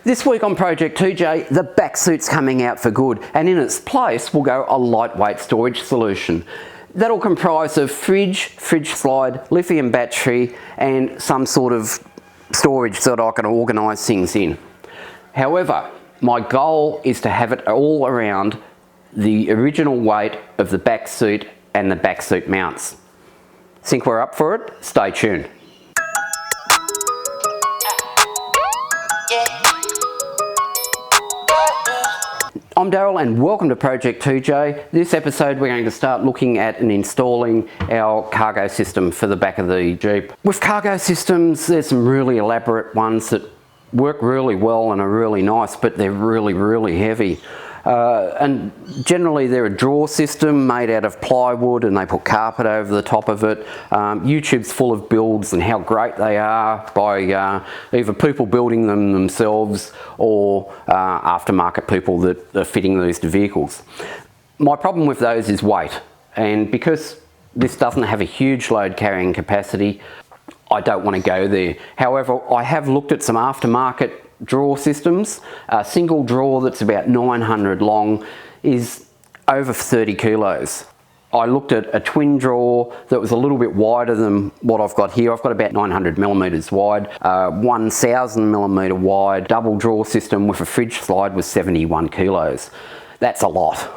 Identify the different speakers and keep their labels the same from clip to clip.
Speaker 1: This week on Project 2J, the back suit's coming out for good, and in its place will go a lightweight storage solution. That'll comprise of fridge slide, lithium battery, and some sort of storage so that I can organise things in. However, my goal is to have it all around the original weight of the back seat and the back seat mounts. Think we're up for it? Stay tuned. I'm Daryl and welcome to Project 2J. This episode we're going to start looking at and installing our cargo system for the back of the Jeep. With cargo systems, there's some really elaborate ones that work really well and are really nice, but they're really heavy. And generally they're a drawer system made out of plywood and they put carpet over the top of it. YouTube's full of builds and how great they are by either people building them themselves or aftermarket people that are fitting these to vehicles. My problem with those is weight, and because this doesn't have a huge load carrying capacity, I don't want to go there. However, I have looked at some aftermarket drawer systems. A single drawer that's about 900 long is over 30 kilos. I looked at a twin drawer that was a little bit wider than what I've got here. I've got about 900 millimeters wide, 1000 millimeter wide double drawer system with a fridge slide was 71 kilos. That's a lot.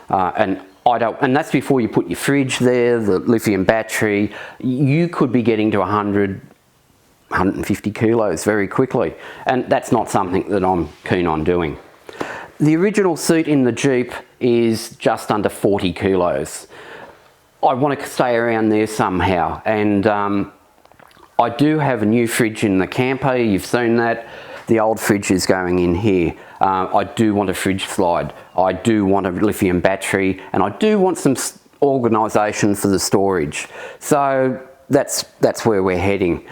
Speaker 1: And that's before you put your fridge there, the lithium battery. You could be getting to 150 kilos very quickly, and that's not something that I'm keen on doing. The original seat in the Jeep is just under 40 kilos. I want to stay around there somehow, and I do have a new fridge in the camper. You've seen that. The old fridge is going in here. I do want a fridge slide. I do want a lithium battery, and I do want some organisation for the storage. So that's where we're heading.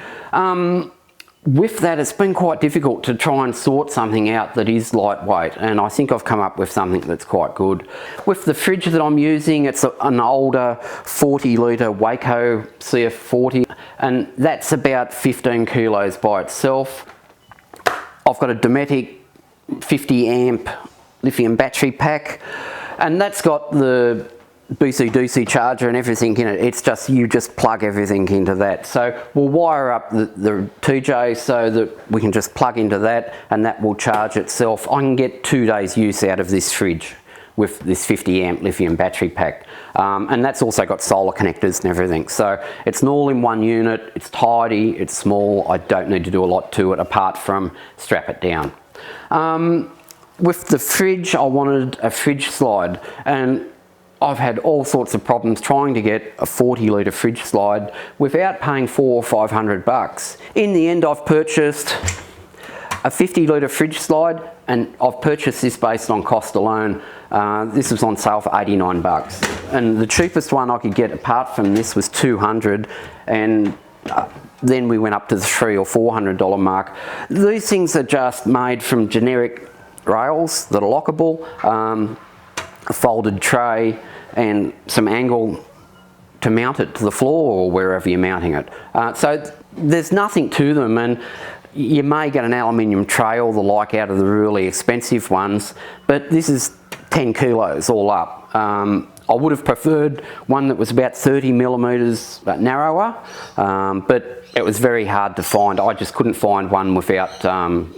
Speaker 1: With that, it's been quite difficult to try and sort something out that is lightweight, and I think I've come up with something that's quite good. With the fridge that I'm using, it's an older 40 litre Waco CF40, and that's about 15 kilos by itself. I've got a Dometic 50 amp lithium battery pack, and that's got the DC charger and everything in it. It's just, you just plug everything into that. So we'll wire up the 2J so that we can just plug into that and that will charge itself. I can get 2 days use out of this fridge with this 50 amp lithium battery pack. And that's also got solar connectors and everything. So it's an all-in-one unit, it's tidy, it's small, I don't need to do a lot to it apart from strap it down. With the fridge, I wanted a fridge slide, and I've had all sorts of problems trying to get a 40 litre fridge slide without paying $400 or $500. In the end, I've purchased a 50 litre fridge slide, and I've purchased this based on cost alone. This was on sale for $89, and the cheapest one I could get apart from this was $200, and then we went up to the $300 or $400 mark. These things are just made from generic rails that are lockable, a folded tray, and some angle to mount it to the floor or wherever you're mounting it. So there's nothing to them, and you may get an aluminium tray or the like out of the really expensive ones, but this is 10 kilos all up. I would have preferred one that was about 30 millimeters narrower, but it was very hard to find. I just couldn't find one without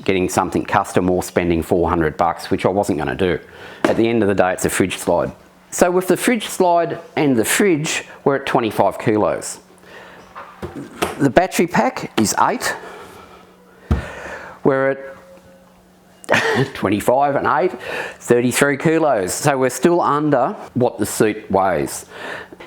Speaker 1: getting something custom or spending $400, which I wasn't going to do. At the end of the day, it's a fridge slide. So with the fridge slide and the fridge, we're at 25 kilos. The battery pack is 8. We're at 25 and 8, 33 kilos. So we're still under what the seat weighs.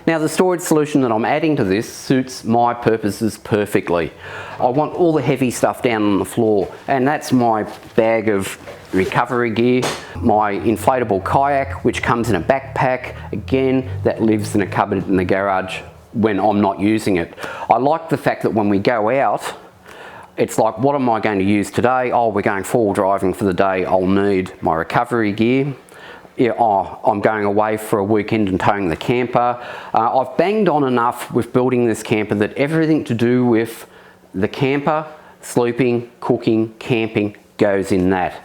Speaker 1: Now the storage solution that I'm adding to this suits my purposes perfectly. I want all the heavy stuff down on the floor, and that's my bag of recovery gear, my inflatable kayak which comes in a backpack, again that lives in a cupboard in the garage when I'm not using it. I like the fact that when we go out, it's like, what am I going to use today? Oh, we're going four-wheel driving for the day, I'll need my recovery gear. Yeah, oh, I'm going away for a weekend and towing the camper. I've banged on enough with building this camper that everything to do with the camper, sleeping, cooking, camping, goes in that.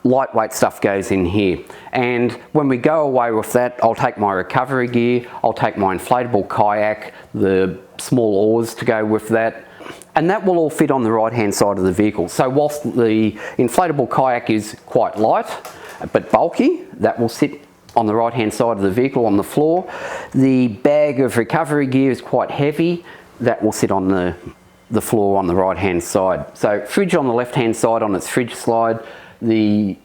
Speaker 1: Lightweight stuff goes in here. And when we go away with that, I'll take my recovery gear, I'll take my inflatable kayak, the small oars to go with that, and that will all fit on the right hand side of the vehicle. So whilst the inflatable kayak is quite light but bulky, that will sit on the right hand side of the vehicle on the floor. The bag of recovery gear is quite heavy, that will sit on the floor on the right hand side. So fridge on the left hand side on its fridge slide, the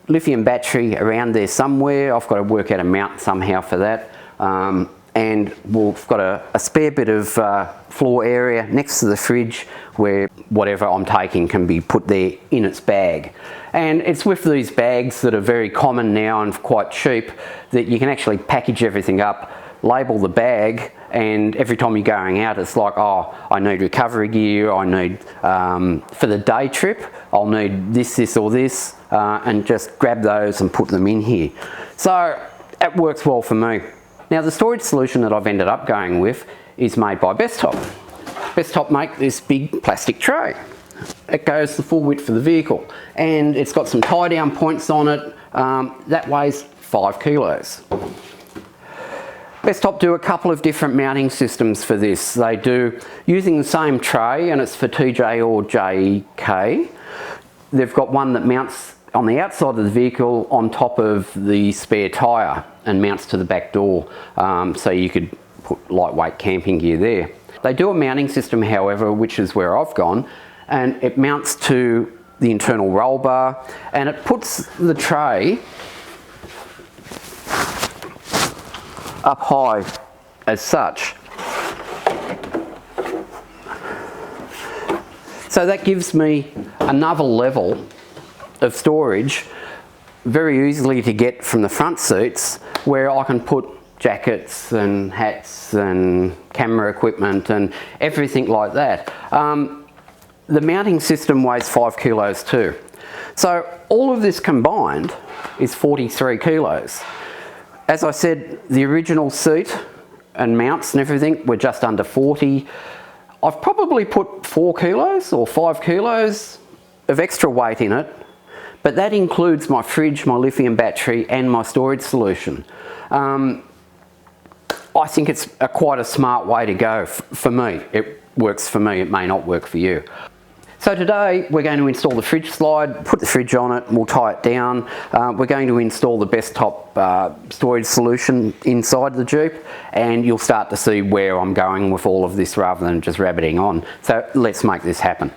Speaker 1: lithium battery around there somewhere. I've got to work out a mount somehow for that. And we've got a spare bit of floor area next to the fridge where whatever I'm taking can be put there in its bag. And it's with these bags that are very common now and quite cheap that you can actually package everything up, label the bag, and every time you're going out it's like, oh, I need recovery gear, I need, for the day trip, I'll need this or this, and just grab those and put them in here. So it works well for me. Now the storage solution that I've ended up going with is made by Bestop. Bestop make this big plastic tray. It goes the full width for the vehicle and it's got some tie down points on it. That weighs 5 kilos. Bestop do a couple of different mounting systems for this. They do using the same tray, and it's for TJ or JK. They've got one that mounts on the outside of the vehicle on top of the spare tyre and mounts to the back door, so you could put lightweight camping gear there. They do a mounting system, however, which is where I've gone, and it mounts to the internal roll bar and it puts the tray up high as such. So that gives me another level of storage very easily to get from the front seats, where I can put jackets and hats and camera equipment and everything like that. The mounting system weighs 5 kilos too. So all of this combined is 43 kilos. As I said, the original seat and mounts and everything were just under 40. I've probably put 4 kilos or 5 kilos of extra weight in it, but that includes my fridge, my lithium battery and my storage solution. I think it's quite a smart way to go for me. It works for me, it may not work for you. So today we're going to install the fridge slide, put the fridge on it, we'll tie it down. We're going to install the Bestop storage solution inside the Jeep, and you'll start to see where I'm going with all of this rather than just rabbiting on. So let's make this happen.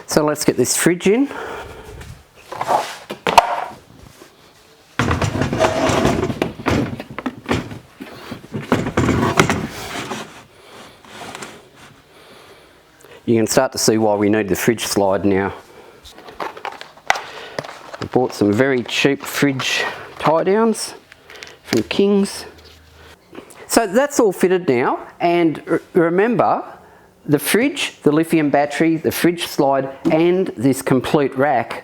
Speaker 1: So let's get this fridge in. You can start to see why we need the fridge slide now. I bought some very cheap fridge tie downs from King's. So that's all fitted now, and remember, the fridge, the lithium battery, the fridge slide and this complete rack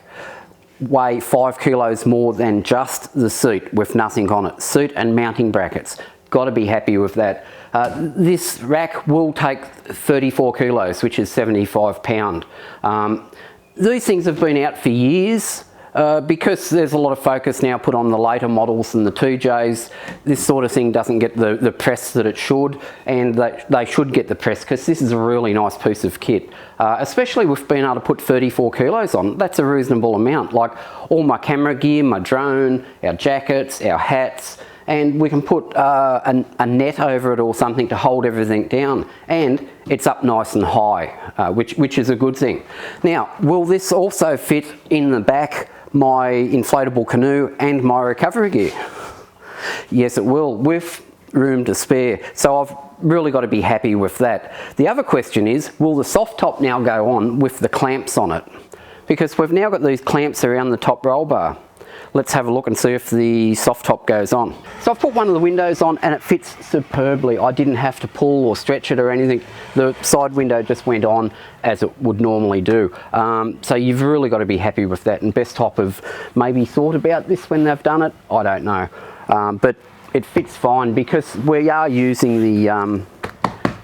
Speaker 1: weigh 5 kilos more than just the seat with nothing on it. Seat and mounting brackets. Got to be happy with that. This rack will take 34 kilos, which is 75 pound. These things have been out for years. Because there's a lot of focus now put on the later models and the 2Js, this sort of thing doesn't get the press that it should, and they should get the press because this is a really nice piece of kit. Especially with being able to put 34 kilos on, that's a reasonable amount. Like all my camera gear, my drone, our jackets, our hats, and we can put a net over it or something to hold everything down, and it's up nice and high, which is a good thing. Now, will this also fit in the back my inflatable canoe and my recovery gear? Yes, it will, with room to spare. So I've really got to be happy with that. The other question is, will the soft top now go on with the clamps on it? Because we've now got these clamps around the top roll bar. Let's have a look and see if the soft top goes on. So I've put one of the windows on and it fits superbly. I didn't have to pull or stretch it or anything. The side window just went on as it would normally do. So you've really got to be happy with that, and Bestop have maybe thought about this when they've done it. I don't know. But it fits fine because we are using the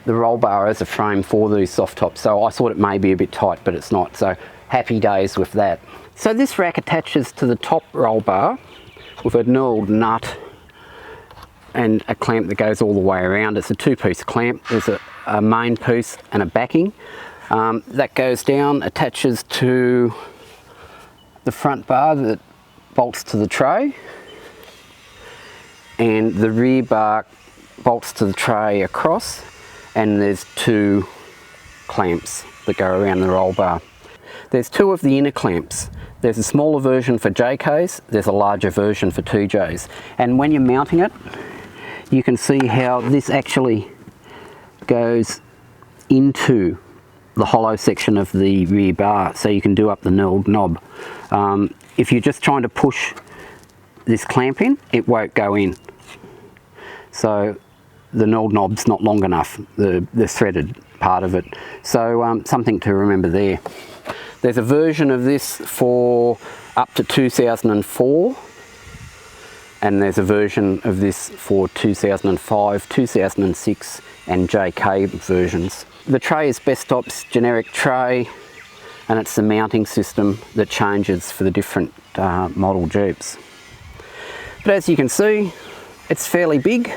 Speaker 1: roll bar as a frame for these soft tops. So I thought it may be a bit tight, but it's not. So happy days with that. So this rack attaches to the top roll bar with a knurled nut and a clamp that goes all the way around. It's a two-piece clamp. There's a main piece and a backing. That goes down, attaches to the front bar that bolts to the tray, and the rear bar bolts to the tray across, and there's two clamps that go around the roll bar. There's two of the inner clamps. There's a smaller version for JKs, there's a larger version for 2Js. And when you're mounting it, you can see how this actually goes into the hollow section of the rear bar, so you can do up the knurled knob. If you're just trying to push this clamp in, it won't go in. So the knurled knob's not long enough, the threaded part of it. So something to remember there. There's a version of this for up to 2004, and there's a version of this for 2005, 2006 and JK versions. The tray is Bestop's generic tray, and it's the mounting system that changes for the different model Jeeps. But as you can see, it's fairly big,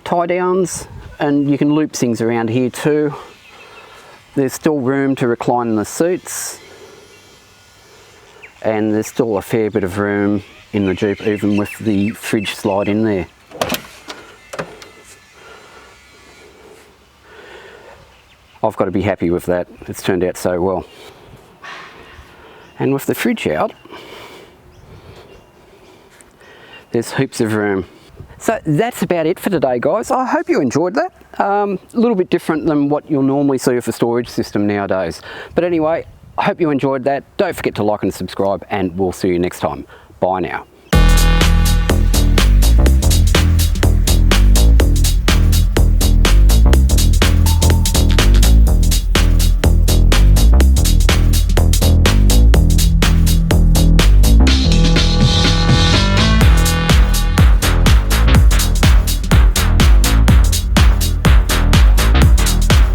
Speaker 1: tie downs, and you can loop things around here too. There's still room to recline the seats, and there's still a fair bit of room in the Jeep, even with the fridge slide in there. I've got to be happy with that. It's turned out so well. And with the fridge out, there's heaps of room. So that's about it for today, guys. I hope you enjoyed that. A little bit different than what you'll normally see with a storage system nowadays. But anyway, I hope you enjoyed that. Don't forget to like and subscribe, and we'll see you next time. Bye now.